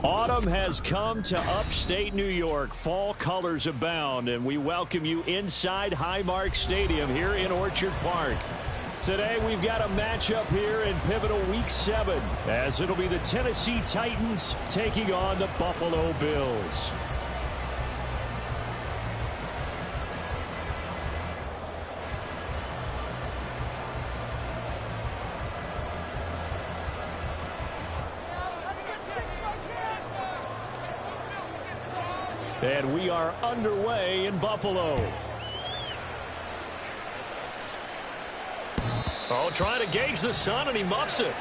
Autumn has come to upstate New York. Fall colors abound, and we welcome you inside Highmark Stadium here in Orchard Park. Today we've got a matchup here in pivotal Week 7, as it'll be the Tennessee Titans taking on the Buffalo Bills. And we are underway in Buffalo. Oh, trying to gauge the sun, and he muffs it.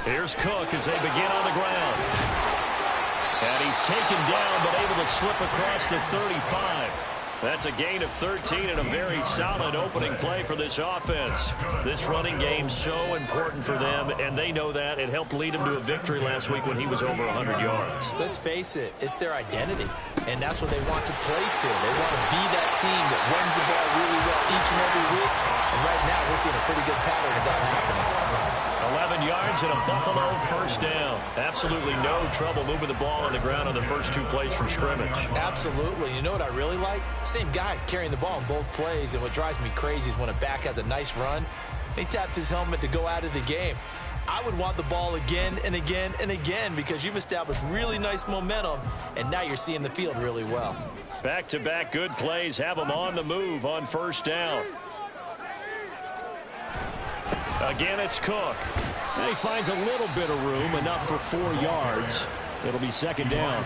Here's Cook as they begin on the ground. And he's taken down, but able to slip across the 35. That's a gain of 13 and a very solid opening play for this offense. This running game's so important for them, and they know that. It helped lead them to a victory last week when he was over 100 yards. Let's face it, it's their identity, and that's what they want to play to. They want to be that team that runs the ball really well each and every week, and right now we're seeing a pretty good pattern of that happening. 11 yards and a Buffalo first down. Absolutely no trouble moving the ball on the ground on the first 2 plays from scrimmage. Absolutely. You know what I really like? Same guy carrying the ball in both plays, and what drives me crazy is when a back has a nice run, he taps his helmet to go out of the game. I would want the ball again and again and again because you've established really nice momentum, and now you're seeing the field really well. Back-to-back good plays have them on the move on first down. Again, it's Cook. And he finds a little bit of room, enough for 4 yards. It'll be second down.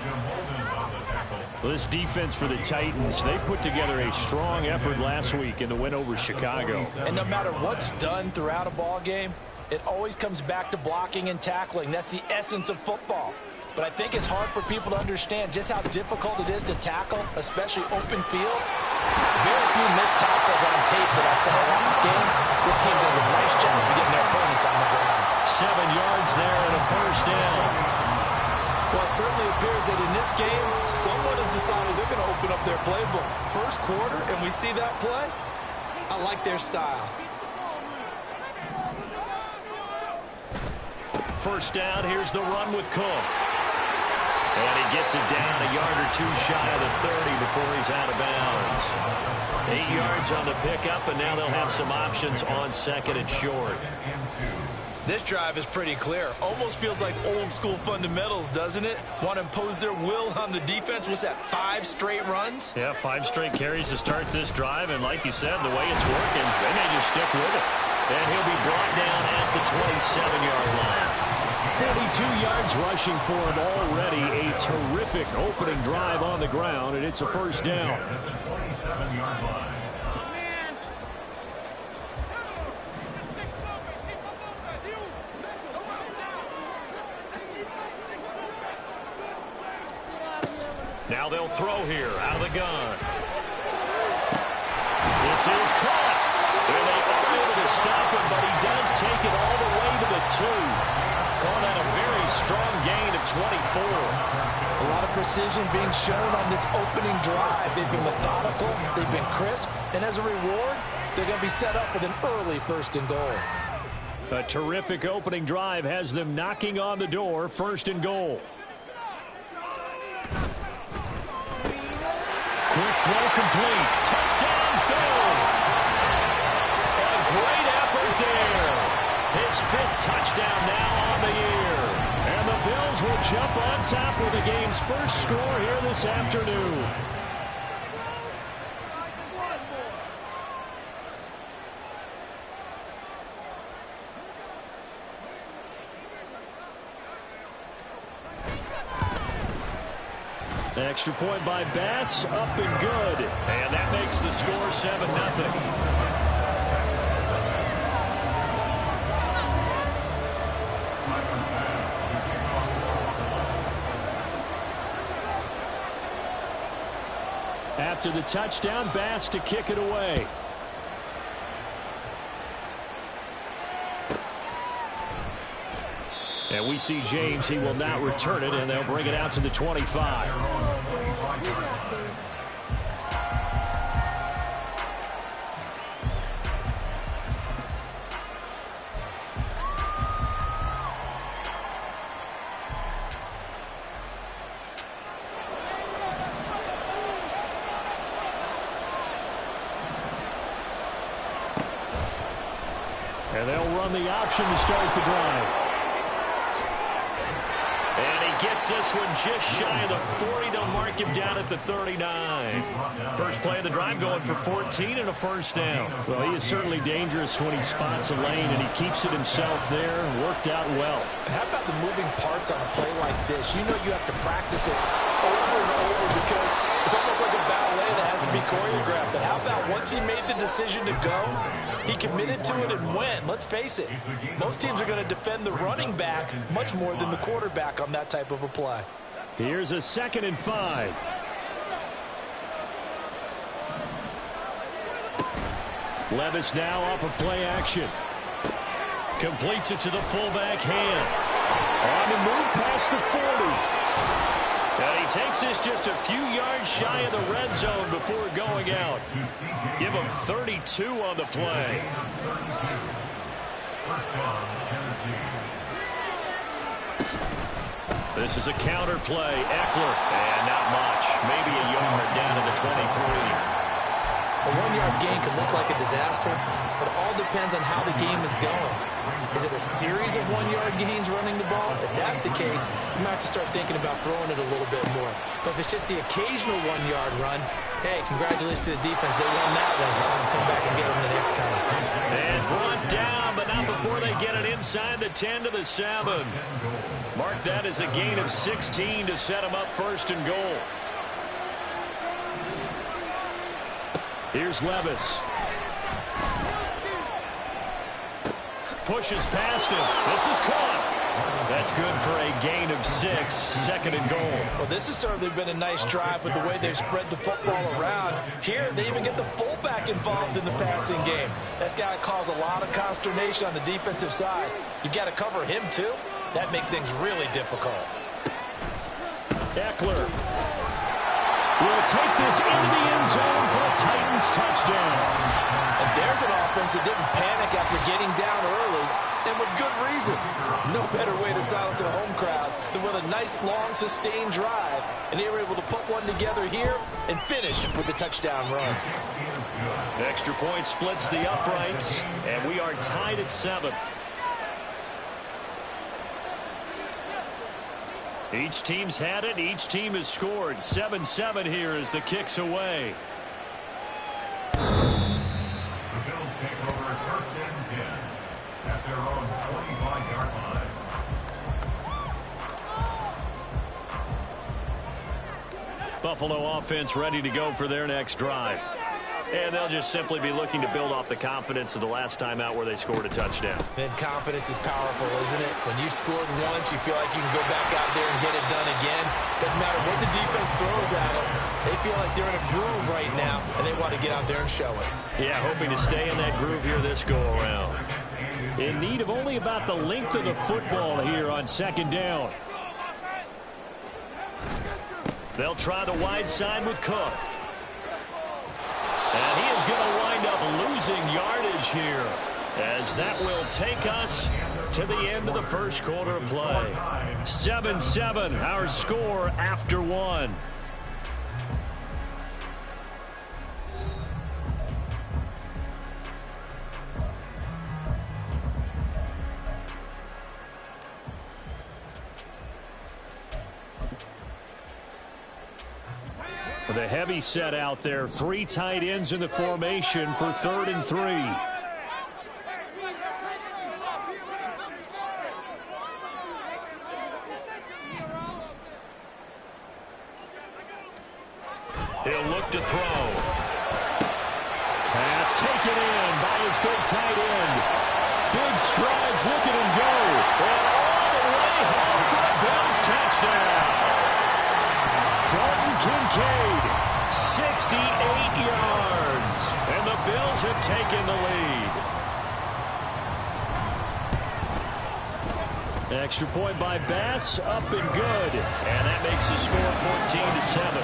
This defense for the Titans, they put together a strong effort last week in the win over Chicago. And no matter what's done throughout a ball game, it always comes back to blocking and tackling. That's the essence of football. But I think it's hard for people to understand just how difficult it is to tackle, especially open field. Very few missed tackles on tape that I saw last game. This team does a nice job of getting their opponents on the ground. 7 yards there and a first down. Well, it certainly appears that in this game, someone has decided they're going to open up their playbook. First quarter, and we see that play. I like their style. First down, here's the run with Cook. And he gets it down a yard or 2 shy of the 30 before he's out of bounds. 8 yards on the pickup, and now they'll have some options on second and short. This drive is pretty clear. Almost feels like old school fundamentals, doesn't it? Want to impose their will on the defense. Was that 5 straight runs? Yeah, 5 straight carries to start this drive, and like you said, the way it's working, they may just stick with it. And he'll be brought down at the 27-yard line. 42 yards rushing for him already. A terrific opening drive on the ground, and it's a first down. Now they'll throw here out of the gun. This is caught. And they aren't able to stop him, but he does take it all the way to the 2. Caught at a very strong gain of 24. A lot of precision being shown on this opening drive. They've been methodical, they've been crisp, and as a reward, they're going to be set up with an early first and goal. A terrific opening drive has them knocking on the door, first and goal. Quick throw complete. Touchdown, Bills. A great effort there. His 5th touchdown now on the year. And the Bills will jump on top with the game's first score here this afternoon. Extra point by Bass, up and good. And that makes the score 7-0. After the touchdown, Bass to kick it away. And we see James. He will not return it, and they'll bring it out to the 25. And they'll run the option to start the drive. And he gets this one just shy of the 40. They'll mark him down at the 39. First play of the drive going for 14 and a first down. Well, he is certainly dangerous when he spots a lane, and he keeps it himself there. Worked out well. How about the moving parts on a play like this? You know you have to practice it over and over because it's almost like a ballet that has to be choreographed. But how about once he made the decision to go, he committed to it and went. Let's face it, most teams are going to defend the running back much more than the quarterback on that type of a play. Here's a 2nd and 5. Levis now off of play action. Completes it to the fullback hand. On the move past the 40. And he takes this just a few yards shy of the red zone before going out. Give him 32 on the play. This is a counter play. Eckler. And not much. Maybe a yard down to the 23. A 1-yard gain can look like a disaster, but it all depends on how the game is going. Is it a series of 1-yard gains running the ball? If that's the case, you might have to start thinking about throwing it a little bit more. But if it's just the occasional 1-yard run, hey, congratulations to the defense. They won that one. Come back and get them the next time. And brought down, but not before they get it inside the 10 to the 7. Mark that as a gain of 16 to set them up 1st and goal. Here's Levis. Pushes past him. This is caught. That's good for a gain of 6. 2nd and goal. Well, this has certainly been a nice drive with the way they've spread the football around. Here, they even get the fullback involved in the passing game. That's got to cause a lot of consternation on the defensive side. You've got to cover him, too. That makes things really difficult. Eckler will take this into the end zone for a Titans touchdown. And there's an offense that didn't panic after getting down early, and with good reason. No better way to silence a home crowd than with a nice, long, sustained drive. And they were able to put one together here and finish with a touchdown run. Extra point splits the uprights, and we are tied at 7. Each team's had it. Each team has scored. 7-7 here as the kick's away. The Bills take over 1st and 10 at their own 25-yard line. Buffalo offense ready to go for their next drive. And they'll just simply be looking to build off the confidence of the last time out where they scored a touchdown. And confidence is powerful, isn't it? When you've scored once, you feel like you can go back out there and get it done again. Doesn't matter what the defense throws at them. They feel like they're in a groove right now, and they want to get out there and show it. Yeah, hoping to stay in that groove here this go-around. In need of only about the length of the football here on 2nd down. They'll try the wide side with Cook. And he is going to wind up losing yardage here, as that will take us to the end of the first quarter of play. 7-7, our score after 1. With a heavy set out there, 3 tight ends in the formation for 3rd and 3. to throw. Pass taken in by his big tight end. Big strides, look at him go. And all the way home for a Bills touchdown. Dalton Kincaid, 68 yards. And the Bills have taken the lead. Extra point by Bass, up and good. And that makes the score 14-7.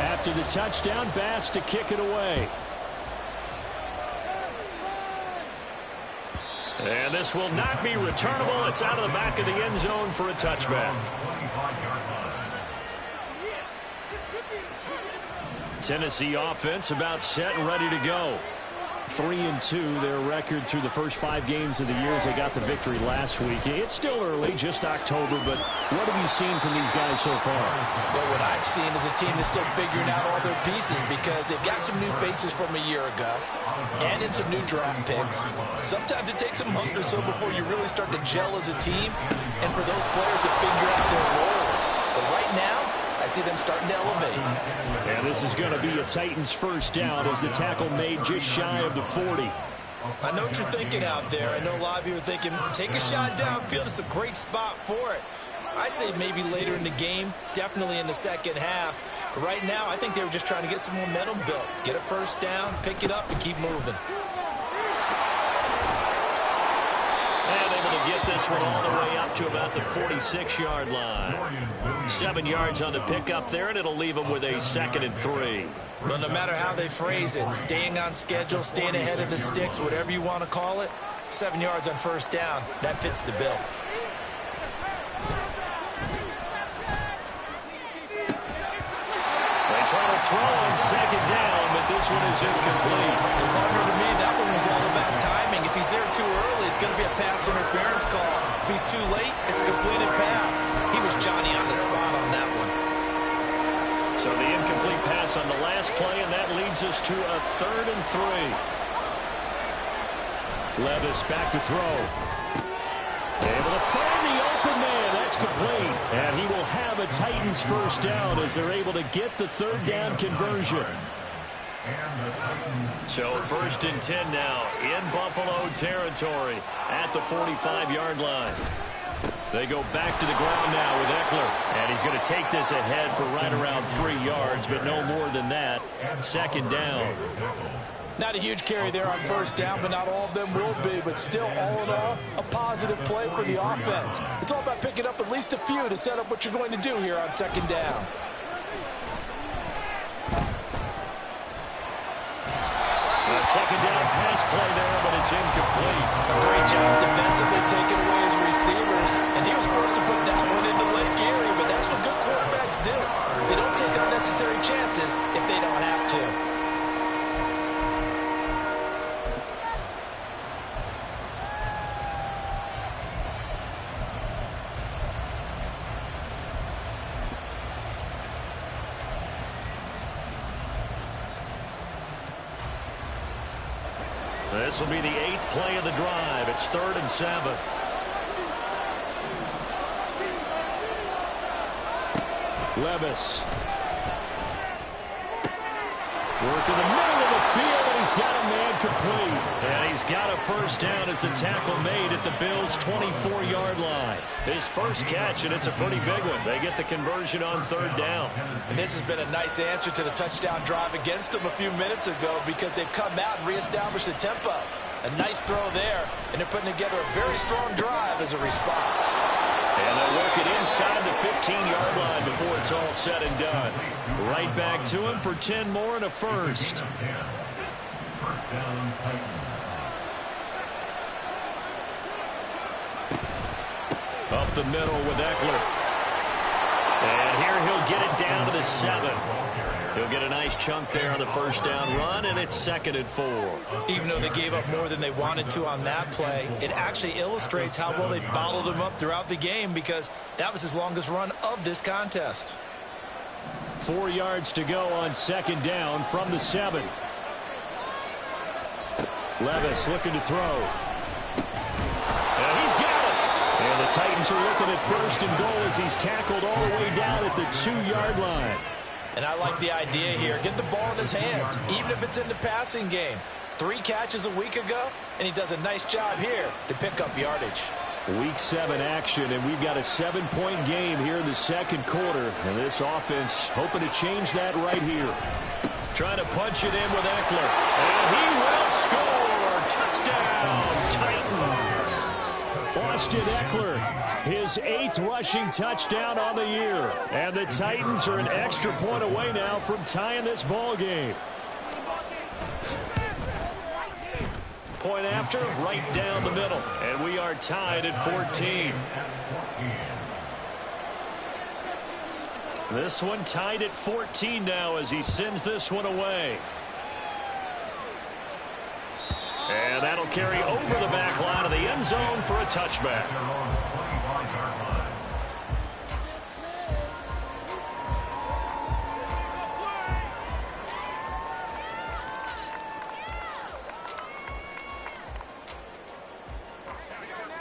After the touchdown, Bass to kick it away. And this will not be returnable. It's out of the back of the end zone for a touchback. Tennessee offense about set and ready to go. 3-2, their record through the first 5 games of the year as they got the victory last week. It's still early, just October, but what have you seen from these guys so far? Well, what I've seen is a team that's still figuring out all their pieces because they've got some new faces from a year ago and in some new draft picks. Sometimes it takes a month or so before you really start to gel as a team and for those players to figure out their roles. But right now, I see them starting to elevate. And this is going to be a Titans first down as the tackle made just shy of the 40. I know what you're thinking out there. I know a lot of you are thinking, take a shot downfield. It's a great spot for it. I'd say maybe later in the game, definitely in the second half. But right now, I think they were just trying to get some momentum built. Get a first down, pick it up, and keep moving. And able to get this one all the way up to about the 46-yard line. 7 yards on the pickup there, and it'll leave them with a 2nd and 3. Well, no matter how they phrase it, staying on schedule, staying ahead of the sticks, whatever you want to call it, 7 yards on first down, that fits the bill. They try to throw on 2nd down, but this one is incomplete. And partner, to me, that one was all about timing. If he's there too early, it's going to be a pass interference call. If he's too late, it's a completed pass. He was Johnny on the spot on that one. So the incomplete pass on the last play, and that leads us to a 3rd and 3. Levis back to throw. Able to find the open man. That's complete. And he will have a Titans first down as they're able to get the 3rd down conversion. So 1st and 10 now in Buffalo territory at the 45-yard line. They go back to the ground now with Eckler. And he's going to take this ahead for right around 3 yards, but no more than that. 2nd down. Not a huge carry there on first down, but not all of them will be. But still, all in all, a positive play for the offense. It's all about picking up at least a few to set up what you're going to do here on 2nd down. A 2nd down pass play there, but it's incomplete. A great job defensively taking away his receivers. And he was forced to put that one into Lake Erie, but that's what good quarterbacks do. They don't take unnecessary chances if they don't have to. This will be the 8th play of the drive. It's 3rd and 7. Levis. Work in the middle of the field, and he's got a man complete. And he's got a first down as the tackle made at the Bills' 24-yard line. His first catch, and it's a pretty big one. They get the conversion on 3rd down. And this has been a nice answer to the touchdown drive against them a few minutes ago because they've come out and reestablished the tempo. A nice throw there, and they're putting together a very strong drive as a response. And they'll work it inside the 15-yard line before it's all said and done. Right back to him for 10 more and a first. First down, Titans. Up the middle with Eckler. And here he'll get it down to the 7. He'll get a nice chunk there on the first down run, and it's 2nd and 4. Even though they gave up more than they wanted to on that play, it actually illustrates how well they bottled him up throughout the game because that was his longest run of this contest. 4 yards to go on 2nd down from the 7. Levis looking to throw. And he's got it. And the Titans are looking at first and goal as he's tackled all the way down at the 2-yard line. And I like the idea here. Get the ball in his hands, even if it's in the passing game. 3 catches a week ago, and he does a nice job here to pick up yardage. Week 7 action, and we've got a 7-point game here in the second quarter. And this offense hoping to change that right here. Trying to punch it in with Eckler. And he will score. Touchdown, Titans. Austin Eckler, his 8th rushing touchdown on the year. And the Titans are an extra point away now from tying this ball game. Point after, right down the middle. And we are tied at 14. This one tied at 14 now as he sends this one away. And that'll carry over the back line of the end zone for a touchback.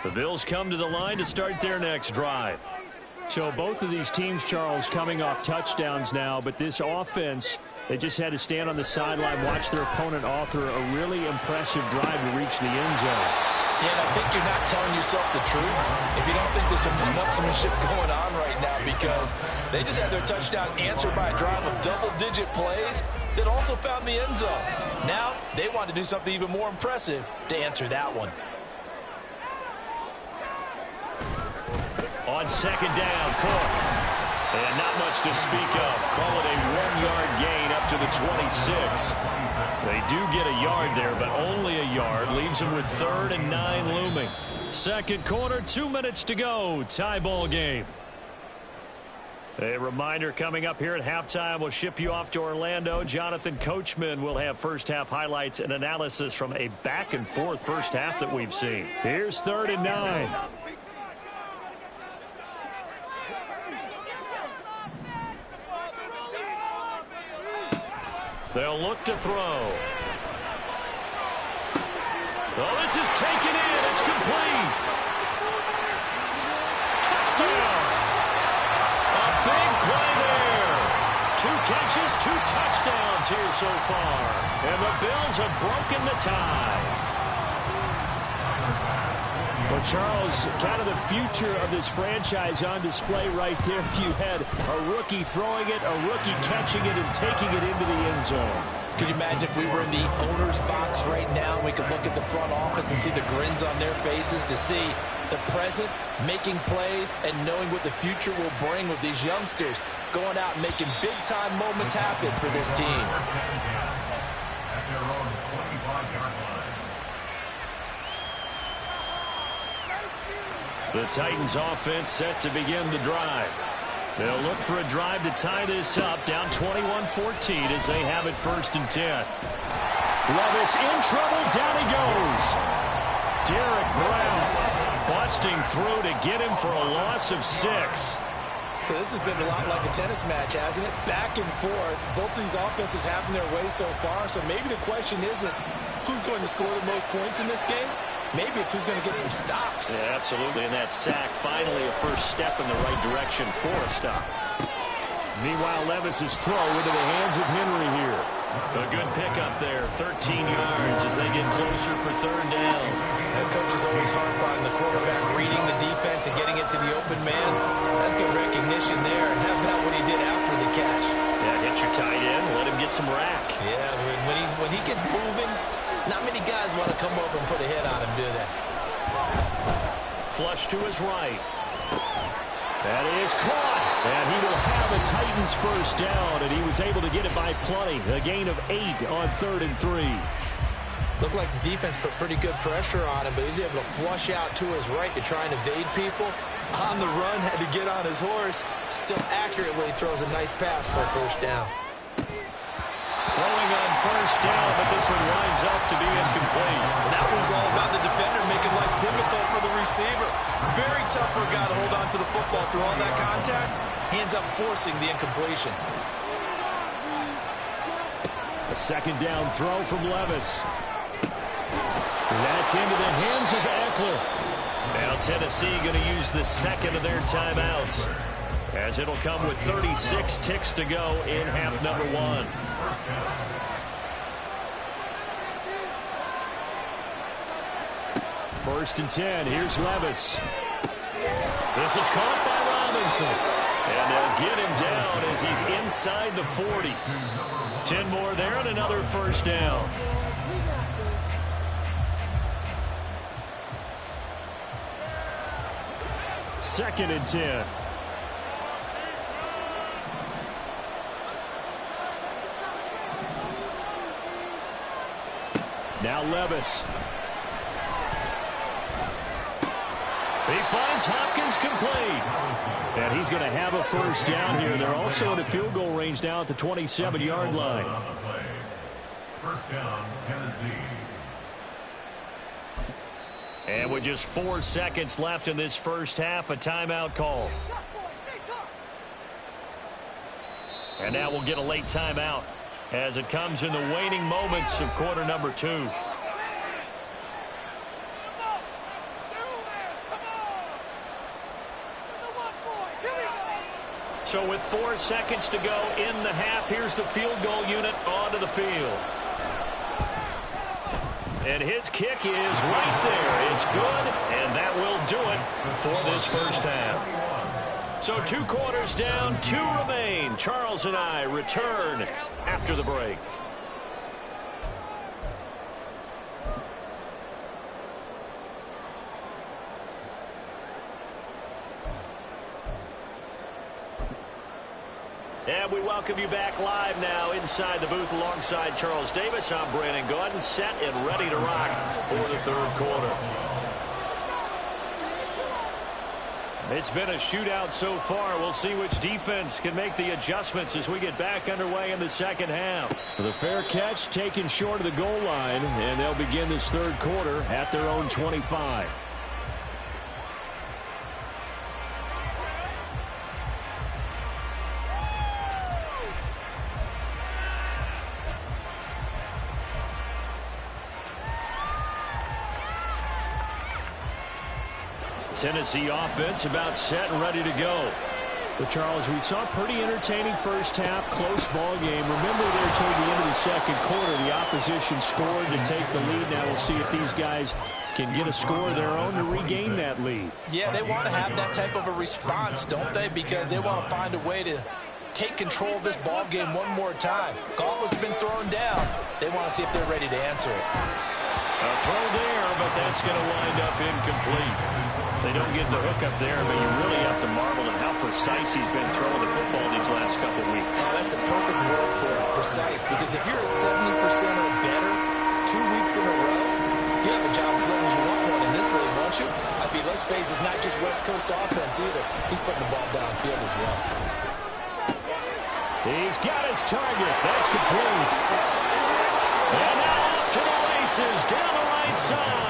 The Bills come to the line to start their next drive. So both of these teams, Charles, coming off touchdowns now, but this offense, they just had to stand on the sideline, watch their opponent author a really impressive drive to reach the end zone. Yeah, and I think you're not telling yourself the truth if you don't think there's some one-upsmanship going on right now, because they just had their touchdown answered by a drive of double-digit plays that also found the end zone. Now they want to do something even more impressive to answer that one. On second down, Cook. And not much to speak of. Call it a 1-yard gain up to the 26. They do get a yard there, but only a yard. Leaves them with 3rd and 9 looming. Second quarter, 2 minutes to go. Tie ball game. A reminder coming up here at halftime. We'll ship you off to Orlando. Jonathan Coachman will have first half highlights and analysis from a back-and-forth first half that we've seen. Here's 3rd and 9. They'll look to throw. Oh, this is taken in. It's complete. Touchdown. A big play there. 2 catches, 2 touchdowns here so far. And the Bills have broken the tie. Well, Charles, kind of the future of this franchise on display right there. You had a rookie throwing it, a rookie catching it, and taking it into the end zone. Could you imagine if we were in the owner's box right now, we could look at the front office and see the grins on their faces, to see the present making plays and knowing what the future will bring with these youngsters going out and making big-time moments happen for this team. The Titans offense set to begin the drive. They'll look for a drive to tie this up, down 21-14 as they have it 1st and 10. Levis in trouble, down he goes. Derek Brown busting through to get him for a loss of 6. So this has been a lot like a tennis match, hasn't it? Back and forth. Both of these offenses having their way so far, so maybe the question isn't who's going to score the most points in this game. Maybe it's who's going to get some stops. Yeah, absolutely. And that sack, finally a first step in the right direction for a stop. Meanwhile, Levis's throw into the hands of Henry here. A good pickup there, 13 yards as they get closer for 3rd down. The coaches always harp on the quarterback reading the defense and getting it to the open man. That's good recognition there. And how about what he did after the catch? Yeah, hit your tight end, let him get some rack. Yeah, when he gets moving, not many guys want to come over and put a hit on him, do they? Flush to his right. That is caught. And he will have a Titans first down, and he was able to get it by plenty. A gain of 8 on 3rd and 3. Looked like the defense put pretty good pressure on him, but he was able to flush out to his right to try and evade people. On the run, had to get on his horse. Still accurately throws a nice pass for a first down. Throwing on first down, but this one winds up to be incomplete. And that one's all about the defender making life difficult for the receiver. Very tough for a guy to hold on to the football through all that contact. He ends up forcing the incompletion. A second down throw from Levis. And that's into the hands of Eckler. Now Tennessee going to use the second of their timeouts, as it'll come with 36 ticks to go in half number one. First and 10. Here's Levis. This is caught by Robinson. And they'll get him down as he's inside the 40. 10 more there and another first down. Second and 10. Now Levis. He finds Hopkins complete. And he's going to have a first down here. They're also in the field goal range now at the 27-yard line. First down, Tennessee. And with just 4 seconds left in this first half, a timeout call. And now we'll get a late timeout as it comes in the waning moments of quarter number 2. So with 4 seconds to go in the half, here's the field goal unit onto the field. And his kick is right there. It's good, and that will do it for this first half. So 2 quarters down, 2 remain. Charles and I return after the break. And we welcome you back live now inside the booth alongside Charles Davis. I'm Brandon Gaudin, set and ready to rock for the third quarter. It's been a shootout so far. We'll see which defense can make the adjustments as we get back underway in the second half. The fair catch taken short of the goal line, and they'll begin this third quarter at their own 25. Tennessee offense about set and ready to go. But Charles, we saw a pretty entertaining first half, close ball game. Remember there toward the end of the second quarter, the opposition scored to take the lead. Now we'll see if these guys can get a score of their own to regain that lead. Yeah, they want to have that type of a response, don't they? Because they want to find a way to take control of this ball game one more time. Gauntlet's been thrown down. They want to see if they're ready to answer it. A throw there, but that's going to wind up incomplete. They don't get the hook up there, but you really have to marvel at how precise he's been throwing the football these last couple weeks. Oh, that's the perfect word for it, precise. Because if you're at 70% or better 2 weeks in a row, you have a job as long as you want one in this league, won't you? I mean, let's face it, it's not just West Coast offense either. He's putting the ball downfield as well. He's got his target. That's complete. And now off to the races down the right side.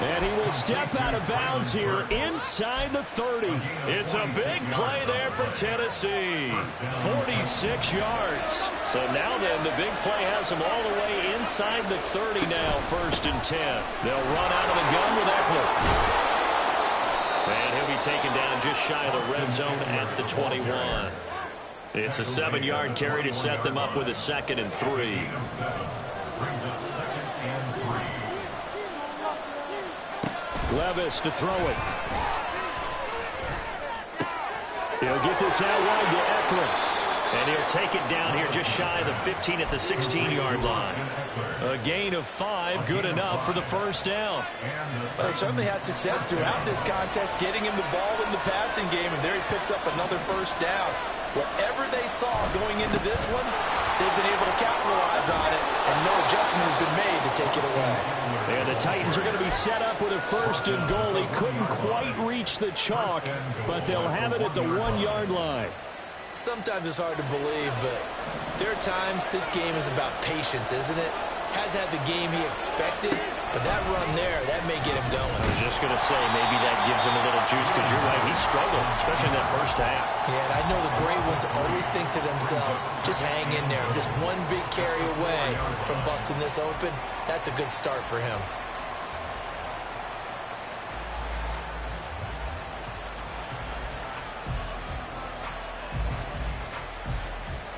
And he will step out of bounds here inside the 30. It's a big play there for Tennessee. 46 yards. So now then, the big play has him all the way inside the 30 now, first and 10. They'll run out of the gun with Eckler. And he'll be taken down just shy of the red zone at the 21. It's a 7-yard carry to set them up with a 2nd and 3. Levis to throw it. He'll get this out wide to Eckler. And he'll take it down here just shy of the 15 at the 16-yard line. A gain of 5, good enough for the first down. Well, they certainly had success throughout this contest, getting him the ball in the passing game, and there he picks up another first down. Whatever they saw going into this one, they've been able to capitalize on it, and no adjustment has been made to take it away. And the Titans are going to be set up with a first and goal. He couldn't quite reach the chalk, but they'll have it at the 1-yard line. Sometimes it's hard to believe, but there are times this game is about patience, isn't it? Has had the game he expected, but that run there, that may get him going. I was just going to say, maybe that gives him a little juice, because you're right, he struggled, especially in that first half. Yeah, and I know the great ones always think to themselves, just hang in there. Just one big carry away from busting this open. That's a good start for him.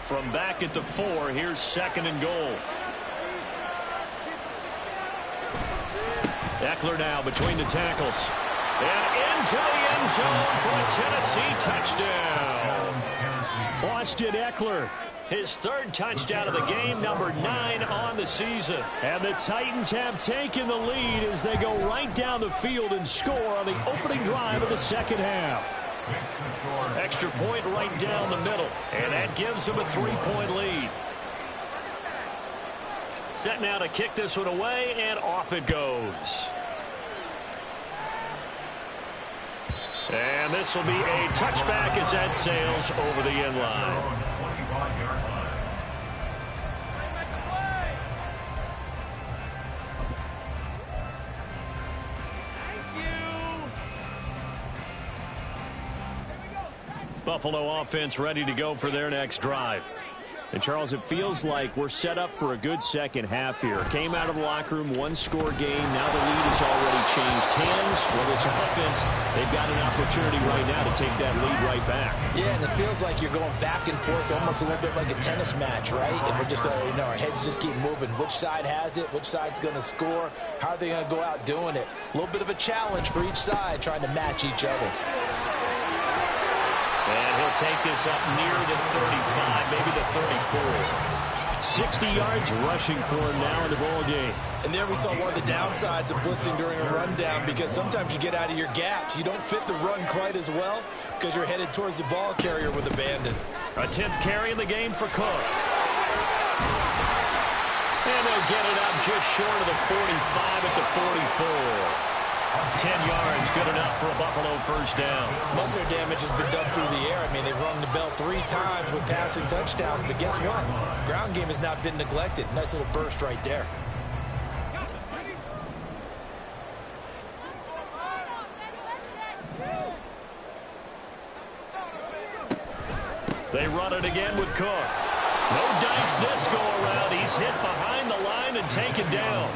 from back at the 4. Here's 2nd and goal. Eckler now between the tackles. And into the end zone for a Tennessee touchdown. Austin Eckler, his 3rd touchdown of the game, number 9 on the season. And the Titans have taken the lead as they go right down the field and score on the opening drive of the 2nd half. Extra point right down the middle, and that gives them a 3-point lead. Set now to kick this one away, and off it goes. And this will be a touchback as that sails over the end line. Buffalo offense ready to go for their next drive. And, Charles, it feels like we're set up for a good second half here. Came out of the locker room, 1-score game. Now the lead has already changed hands. Well, this offense, they've got an opportunity right now to take that lead right back. Yeah, and it feels like you're going back and forth, almost a little bit like a tennis match, right? And we're just, our heads just keep moving. Which side has it? Which side's going to score? How are they going to go out doing it? A little bit of a challenge for each side, trying to match each other. And he'll take this up near the 35, maybe the 34. 60 yards rushing for him now in the ball game. And there we saw one of the downsides of blitzing during a rundown, because sometimes you get out of your gaps. You don't fit the run quite as well because you're headed towards the ball carrier with abandon. A 10th carry in the game for Cook. And they'll get it up just short of the 45 at the 44. 10 yards, good enough for a Buffalo first down. Most of their damage has been done through the air. I mean, they've rung the bell 3 times with passing touchdowns, but guess what? Ground game has not been neglected. Nice little burst right there. They run it again with Cook. No dice this go around. He's hit behind the line and taken down.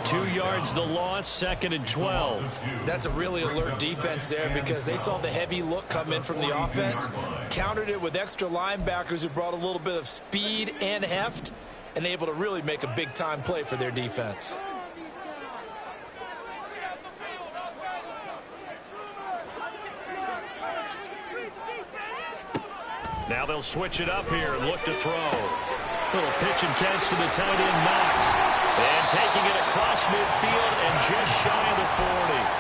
2 yards the loss, 2nd and 12. That's a really alert defense there, because they saw the heavy look come in from the offense, countered it with extra linebackers who brought a little bit of speed and heft, and able to really make a big-time play for their defense. Now they'll switch it up here and look to throw. Little pitch and catch to the tight end, Knox. And taking it across midfield and just shy of the 40.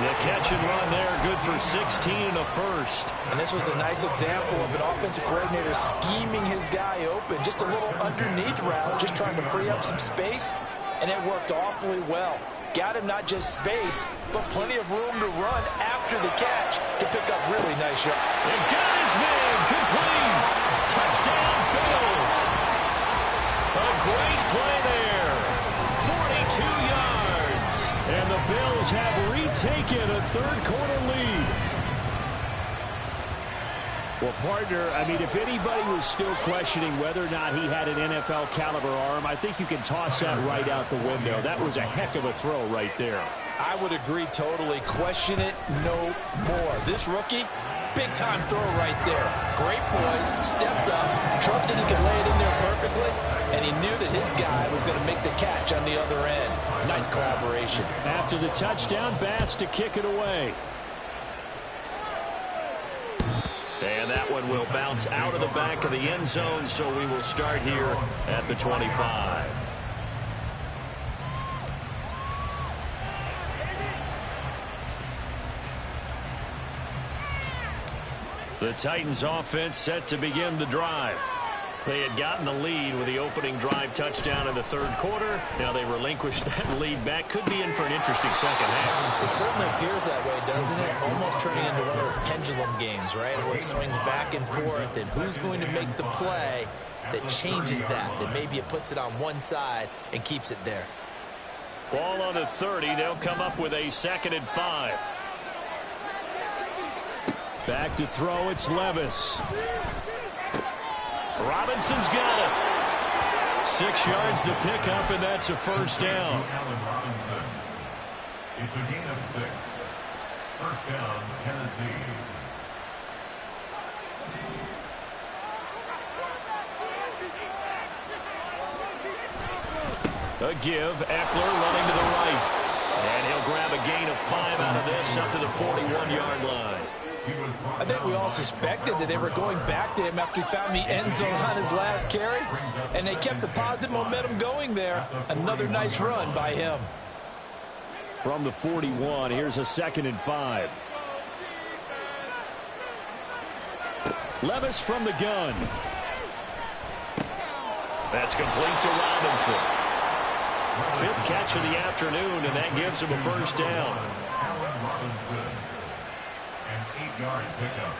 The catch and run there, good for 16 and a first. And this was a nice example of an offensive coordinator scheming his guy open. Just a little underneath route, just trying to free up some space, and it worked awfully well. Got him not just space, but plenty of room to run after the catch to pick up really nice yards. And got his man complete. Touchdown, Bills. A great play there. 42 yards. And the Bills have retaken a third-quarter lead. Well, partner, I mean, if anybody was still questioning whether or not he had an NFL-caliber arm, I think you can toss that right out the window. That was a heck of a throw right there. I would agree totally. Question it no more. This rookie, big-time throw right there. Great poise, stepped up, trusted he could lay it in there perfectly, and he knew that his guy was going to make the catch on the other end. Nice collaboration. After the touchdown, Bass to kick it away. And that one will bounce out of the back of the end zone, so we will start here at the 25. The Titans offense set to begin the drive. They had gotten the lead with the opening drive touchdown in the third quarter. Now they relinquished that lead back. Could be in for an interesting second half. It certainly appears that way, doesn't it? Almost turning into one of those pendulum games, right? Where it swings back and forth, and who's going to make the play that changes that maybe it puts it on one side and keeps it there. Ball on the 30. They'll come up with a 2nd and 5. Back to throw. It's Levis. Robinson's got it. 6 yards the pickup, and that's a first down. It's a gain of 6. First down, Tennessee. A give. Eckler running to the right. And he'll grab a gain of 5 out of this up to the 41-yard line. I think we all suspected that they were going back to him after he found the end zone on his last carry, and they kept the positive momentum going there. Another nice run by him. From the 41, here's a 2nd and 5. Levis from the gun. That's complete to Robinson. 5th catch of the afternoon, and that gives him a first down. An 8-yard pickup.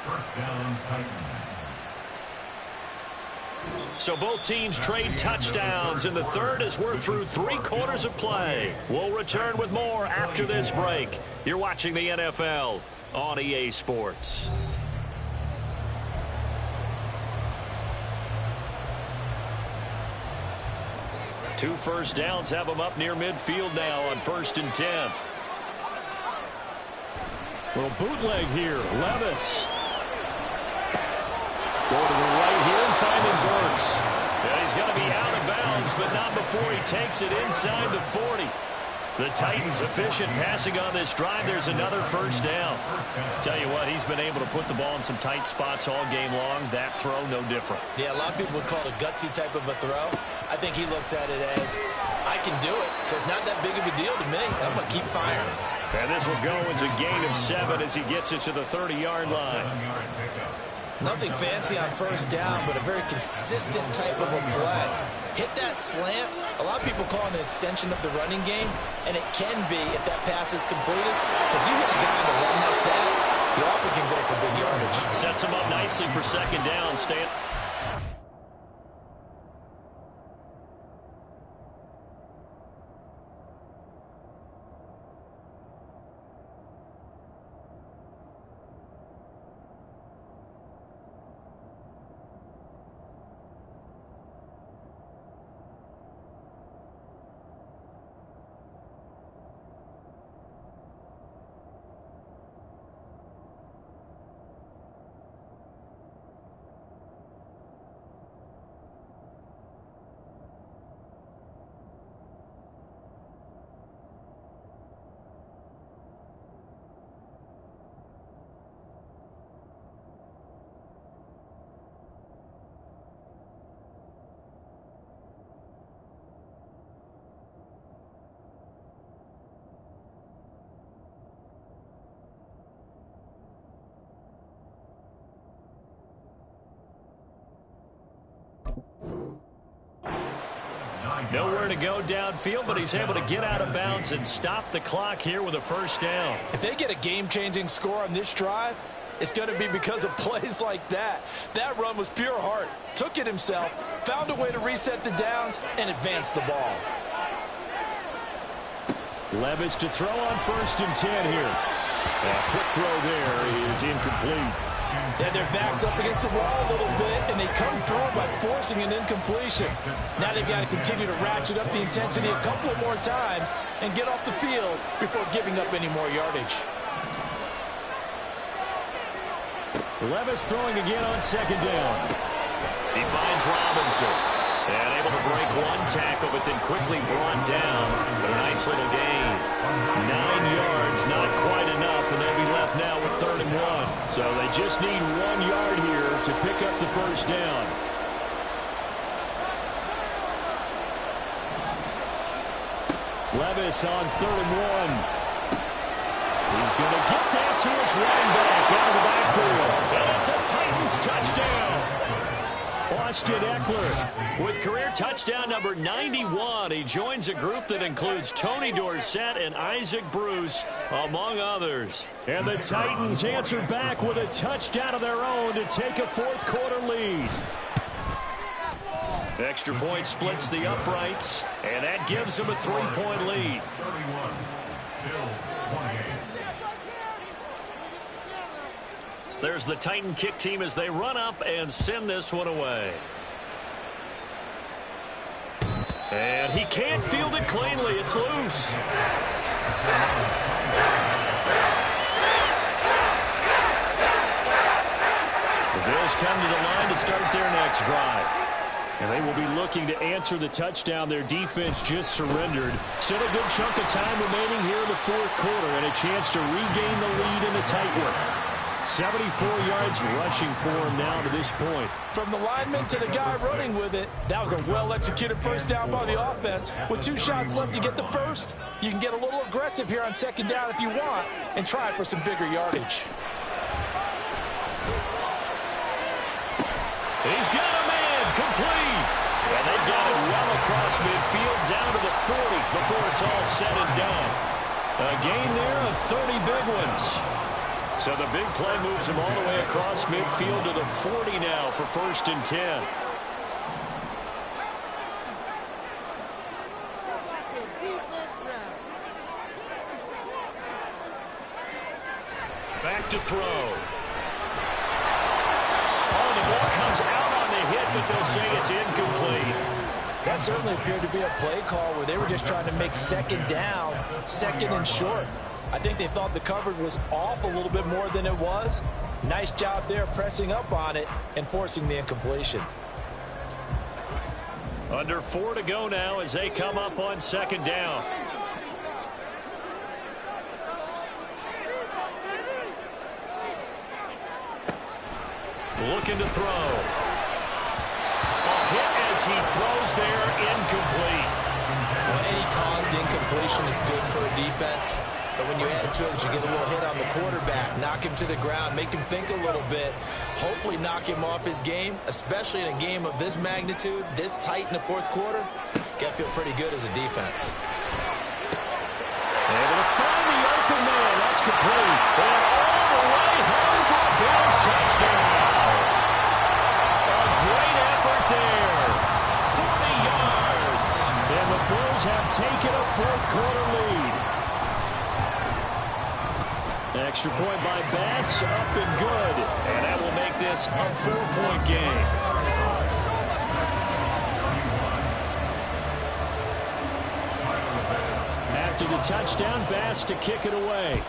First down, Titans. So both teams trade touchdowns, and the third as we're through 3 quarters of play. We'll return with more after this break. You're watching the NFL on EA Sports. Two first downs have them up near midfield now on 1st and 10. Little bootleg here. Levis. Go to the right here and finding Burks. And he's going to be out of bounds, but not before he takes it inside the 40. The Titans efficient passing on this drive. There's another first down. Tell you what, he's been able to put the ball in some tight spots all game long. That throw, no different. Yeah, a lot of people would call it a gutsy type of a throw. I think he looks at it as, I can do it, so it's not that big of a deal to me. I'm going to keep firing. And this will go as a gain of 7 as he gets it to the 30-yard line. Nothing fancy on first down, but a very consistent type of a play. Hit that slant. A lot of people call it an extension of the running game, and it can be if that pass is completed, because you hit a guy on the run like that, he often can go for big yardage. Sets him up nicely for 2nd down. Stan. Nowhere to go downfield, but he's able to get out of bounds and stop the clock here with a first down. If they get a game-changing score on this drive, it's going to be because of plays like that. That run was pure heart. Took it himself, found a way to reset the downs, and advance the ball. Levis to throw on 1st and 10 here. A quick throw there is incomplete. Yeah, their back's up against the wall a little bit, and they come through by forcing an incompletion. Now they've got to continue to ratchet up the intensity a couple of more times and get off the field before giving up any more yardage. Levis throwing again on 2nd down. He finds Robinson. And able to break one tackle, but then quickly brought down. But a nice little gain. 9 yards, not quite enough, and they'll be left now with 3rd and 1. So they just need 1 yard here to pick up the first down. Levis on 3rd and 1. He's going to get that to his running back out of the backfield. And it's a Titans touchdown. Austin Eckler with career touchdown number 91. He joins a group that includes Tony Dorsett and Isaac Bruce, among others. And the Titans answer back with a touchdown of their own to take a 4th quarter lead. Extra point splits the uprights, and that gives them a 3-point lead. 31, Bills 28. There's the Titan kick team as they run up and send this one away. And he can't field it cleanly. It's loose. The Bills come to the line to start their next drive. And they will be looking to answer the touchdown their defense just surrendered. Still a good chunk of time remaining here in the fourth quarter and a chance to regain the lead in a tight one. 74 yards rushing for him now to this point. From the lineman to the guy running with it, that was a well-executed first down by the offense. With 2 shots left to get the first, you can get a little aggressive here on second down if you want and try for some bigger yardage. He's got a man complete. And they've got it well across midfield down to the 40 before it's all said and done. A gain there of 30 big ones. So the big play moves him all the way across midfield to the 40 now for 1st and 10. Back to throw. Oh, the ball comes out on the hit, but they'll say it's incomplete. That certainly appeared to be a play call where they were just trying to make second down, second and short. I think they thought the coverage was off a little bit more than it was. Nice job there pressing up on it and forcing the incompletion. Under 4 to go now as they come up on second down. Looking to throw. A hit as he throws there, incomplete. Well, any caused incompletion is good for a defense. But when you add to it, you get a little hit on the quarterback, knock him to the ground, make him think a little bit, hopefully knock him off his game, especially in a game of this magnitude, this tight in the fourth quarter. Got to feel pretty good as a defense. Able to find the open man. That's complete. And all the way home for a Bills touchdown. A great effort there. 40 yards. And the Bills have taken a fourth quarter lead. Extra point by Bass, up and good. And that will make this a 4-point game. After the touchdown, Bass to kick it away.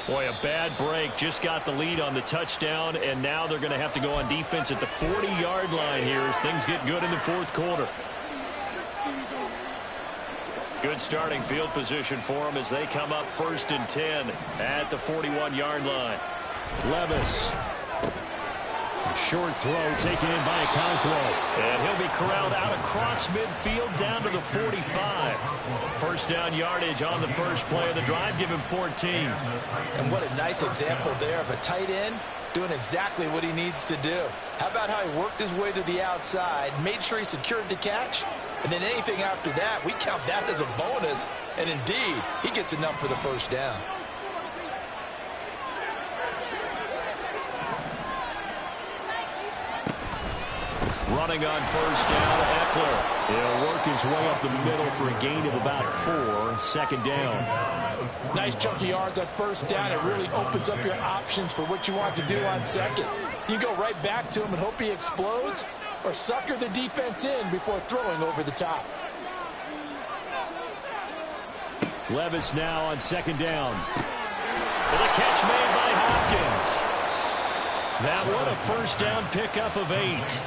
Boy, a bad break. Just got the lead on the touchdown, and now they're going to have to go on defense at the 40-yard line here as things get good in the fourth quarter. Good starting field position for them as they come up 1st and 10 at the 41-yard line. Levis. Short throw taken in by Okonkwo. And he'll be corralled out across midfield down to the 45. First down yardage on the first play of the drive. Give him 14. And what a nice example there of a tight end doing exactly what he needs to do. How about how he worked his way to the outside, made sure he secured the catch, and then anything after that, we count that as a bonus. And indeed, he gets enough for the first down. Running on first down, Eckler. He'll work his way up the middle for a gain of about 4. Second down. Nice chunky yards on first down. It really opens up your options for what you want to do on second. You go right back to him and hope he explodes, or sucker the defense in before throwing over the top. Levis now on second down. And a catch made by Hopkins. That one a first down pickup of 8.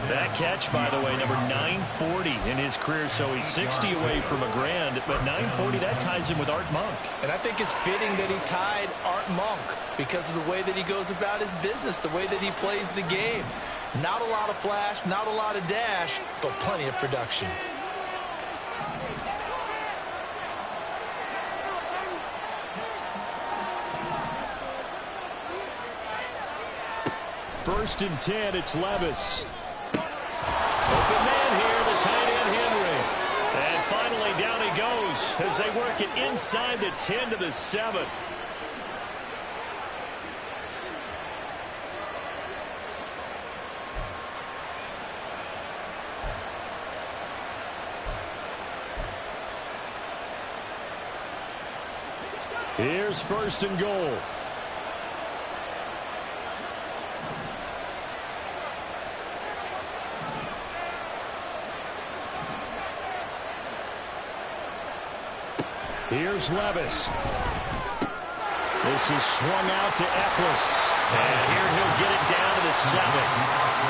That catch, by the way, number 940 in his career, so he's 60 away from a grand, but 940, that ties him with Art Monk. And I think it's fitting that he tied Art Monk because of the way that he goes about his business, the way that he plays the game. Not a lot of flash, not a lot of dash, but plenty of production. First and 10, it's Levis. Open man here, the tight end Henry. And finally down he goes as they work it inside the 10 to the 7. Here's first and goal. Here's Levis. This is swung out to Eckler. And here he'll get it down to the 7.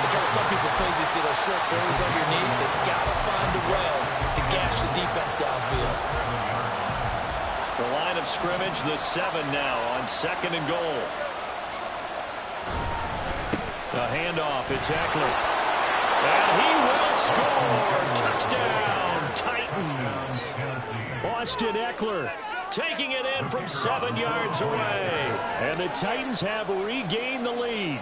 It drives some people crazy to see those short throws underneath. They've got to find a way to gash the defense downfield. The line of scrimmage, the 7 now on 2nd and goal. A handoff, it's Eckler. And he will score! Touchdown, Titans! Austin Eckler taking it in from 7 yards away. And the Titans have regained the lead.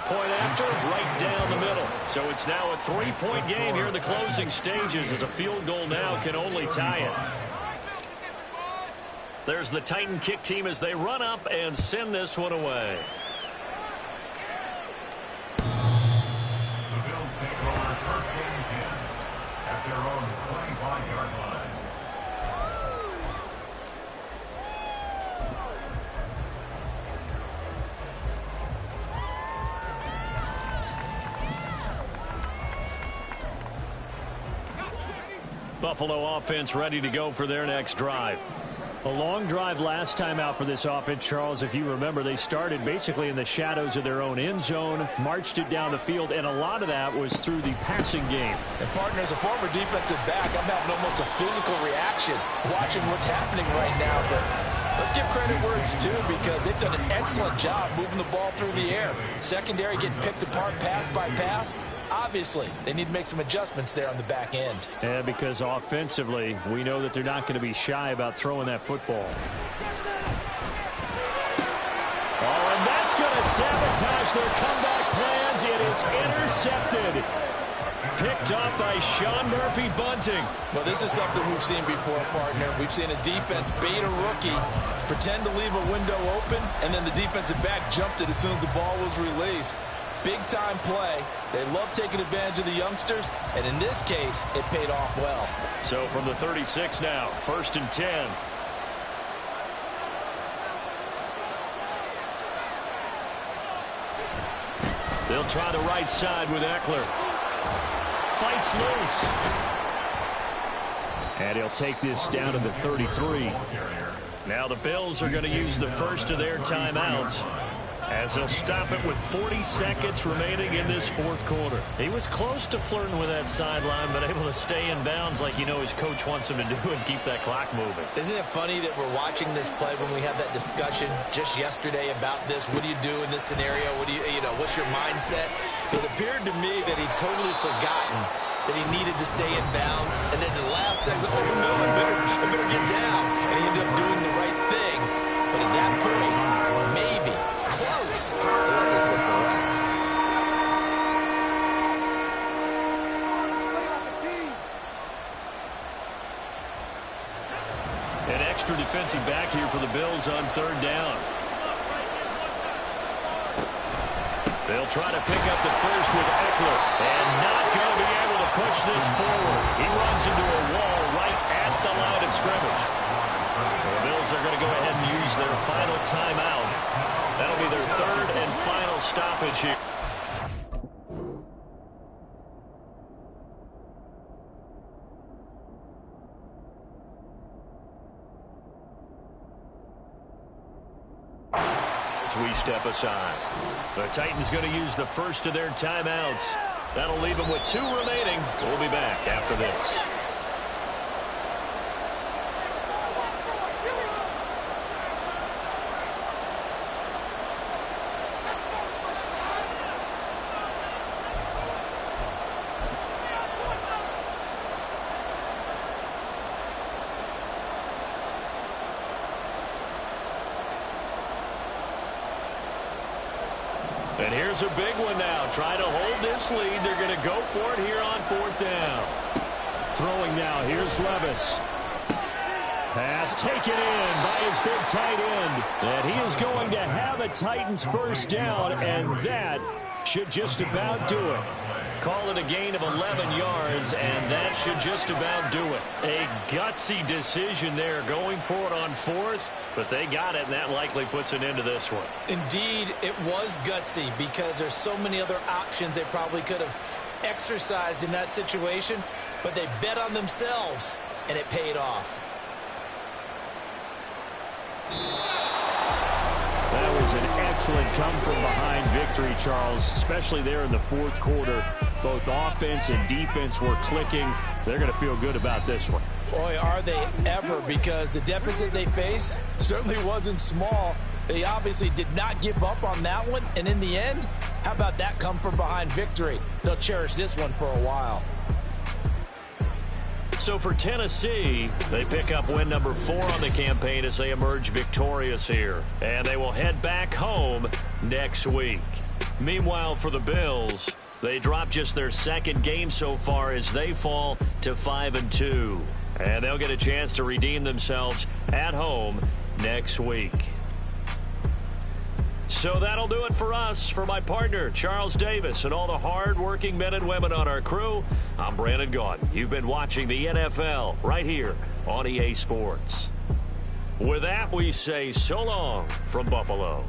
Point after, right down the middle. So it's now a 3-point game here in the closing stages, as a field goal now can only tie it. There's the Titan kick team as they run up and send this one away. The Bills take over 1st and 10 at their own 25-yard line. Buffalo offense ready to go for their next drive. A long drive last time out for this offense, Charles. If you remember, they started basically in the shadows of their own end zone, marched it down the field, and a lot of that was through the passing game. And, partner, as a former defensive back, I'm having almost a physical reaction watching what's happening right now. But let's give credit where it's due, because they've done an excellent job moving the ball through the air. Secondary getting picked apart pass by pass. Obviously, they need to make some adjustments there on the back end. Yeah, because offensively, we know that they're not going to be shy about throwing that football. Oh, and that's going to sabotage their comeback plans. It is intercepted. Picked up by Sean Murphy-Bunting. Well, this is something we've seen before, partner. We've seen a defense bait a rookie, pretend to leave a window open, and then the defensive back jumped it as soon as the ball was released. Big-time play. They love taking advantage of the youngsters, and in this case, it paid off well. So from the 36 now, 1st and 10. They'll try the right side with Eckler. Fights loose. And he'll take this down to the 33. Now the Bills are going to use the first of their timeouts, as they'll stop it with 40 seconds remaining in this 4th quarter. He was close to flirting with that sideline, but able to stay in bounds like you know his coach wants him to do and keep that clock moving. Isn't it funny that we're watching this play when we had that discussion just yesterday about this? What do you do in this scenario? What do you know, what's your mindset? It appeared to me that he'd totally forgotten that he needed to stay in bounds, and then the last second, oh no, I better get down. And he ended up doing the right thing. But at that point, maybe close to letting it slip away. An extra defensive back here for the Bills on 3rd down. They'll try to pick up the first with Eckler, and not going to be able to push this forward. He runs into a wall right at the line of scrimmage. The Bills are going to go ahead and use their final timeout. That'll be their 3rd and final stoppage here. As we step aside, the Titans going to use the first of their timeouts. That'll leave them with 2 remaining. We'll be back after this. And here's a big one now. Trying to hold this lead. They're going to go for it here on 4th down. Throwing now. Here's Levis. Pass taken in by his big tight end. And he is going to have a Titans first down, and that should just about do it. Call it a gain of 11 yards, and that should just about do it. A gutsy decision there going for it on 4th, but they got it, and that likely puts an end to this one. Indeed, it was gutsy because there's so many other options they probably could have exercised in that situation, but they bet on themselves, and it paid off. That was an excellent come-from-behind victory, Charles, especially there in the fourth quarter. Both offense and defense were clicking. They're going to feel good about this one. Boy, are they ever, because the deficit they faced certainly wasn't small. They obviously did not give up on that one, and in the end, how about that come-from-behind victory? They'll cherish this one for a while. So for Tennessee, they pick up win number 4 on the campaign as they emerge victorious here. And they will head back home next week. Meanwhile, for the Bills, they drop just their second game so far as they fall to 5-2. And they'll get a chance to redeem themselves at home next week. So that'll do it for us. For my partner, Charles Davis, and all the hard-working men and women on our crew, I'm Brandon Gaudin. You've been watching the NFL right here on EA Sports. With that, we say so long from Buffalo.